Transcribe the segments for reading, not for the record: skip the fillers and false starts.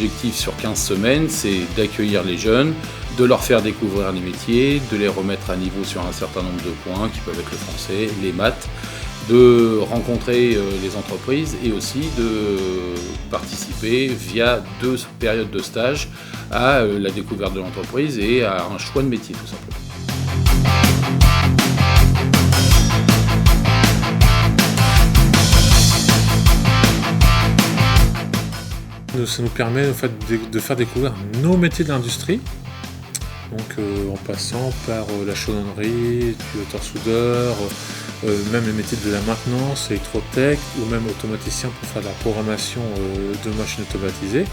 l'objectif sur 15 semaines, c'est d'accueillir les jeunes, de leur faire découvrir les métiers, de les remettre à niveau sur un certain nombre de points qui peuvent être le français, les maths, de rencontrer les entreprises et aussi de participer via 2 périodes de stage à la découverte de l'entreprise et à un choix de métier tout simplement. Ça nous permet en fait, de faire découvrir nos métiers de l'industrie, donc en passant par la chaudronnerie, tuyauteur-soudeur, même les métiers de la maintenance, électrotech ou même automaticien pour faire de la programmation de machines automatisées.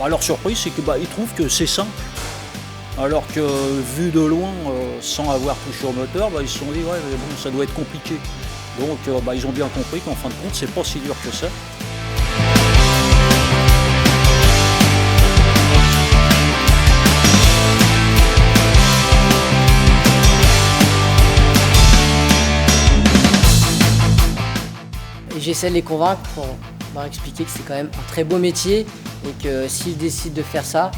Leur surprise, c'est qu'ils trouvent que c'est simple. Alors que vu de loin, sans avoir touché au moteur, ils se sont dit ouais, mais bon, ça doit être compliqué. Donc ils ont bien compris qu'en fin de compte, c'est pas si dur que ça. Et j'essaie de les convaincre pour leur expliquer que c'est quand même un très beau métier et que s'ils décident de faire ça,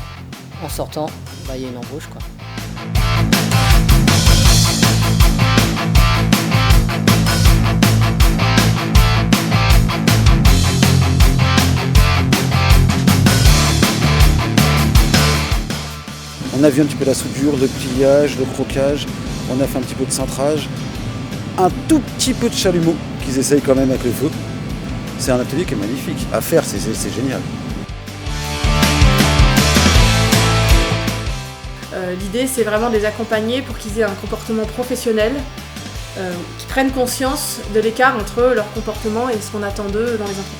en sortant, il y a une embauche, quoi. On a vu un petit peu la soudure, le pliage, le croquage, on a fait un petit peu de cintrage, un tout petit peu de chalumeau qu'ils essayent quand même avec le feu. C'est un atelier qui est magnifique. À faire, c'est génial. L'idée, c'est vraiment de les accompagner pour qu'ils aient un comportement professionnel, qu'ils prennent conscience de l'écart entre leur comportement et ce qu'on attend d'eux dans les entreprises.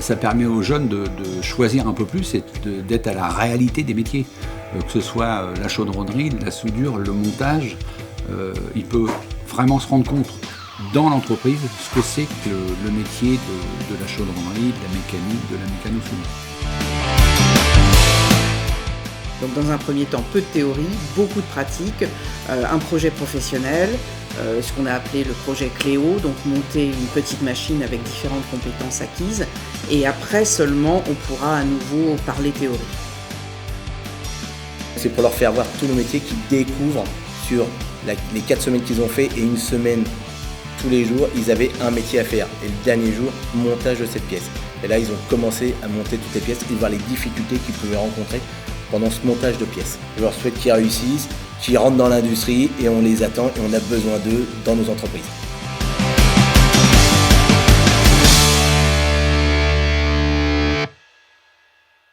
Ça permet aux jeunes de choisir un peu plus et d'être à la réalité des métiers. Que ce soit la chaudronnerie, la soudure, le montage, il peut vraiment se rendre compte dans l'entreprise ce que c'est que le métier de la chaudronnerie, de la mécanique, de la mécano-soudure. Donc dans un premier temps, peu de théorie, beaucoup de pratique, un projet professionnel, ce qu'on a appelé le projet Cléo, donc monter une petite machine avec différentes compétences acquises, et après seulement on pourra à nouveau parler théorie. C'est pour leur faire voir tous nos métiers qu'ils découvrent sur les 4 semaines qu'ils ont fait et une semaine tous les jours, ils avaient un métier à faire. Et le dernier jour, montage de cette pièce. Et là, ils ont commencé à monter toutes les pièces et voir les difficultés qu'ils pouvaient rencontrer pendant ce montage de pièces. Je leur souhaite qu'ils réussissent, qu'ils rentrent dans l'industrie et on les attend et on a besoin d'eux dans nos entreprises.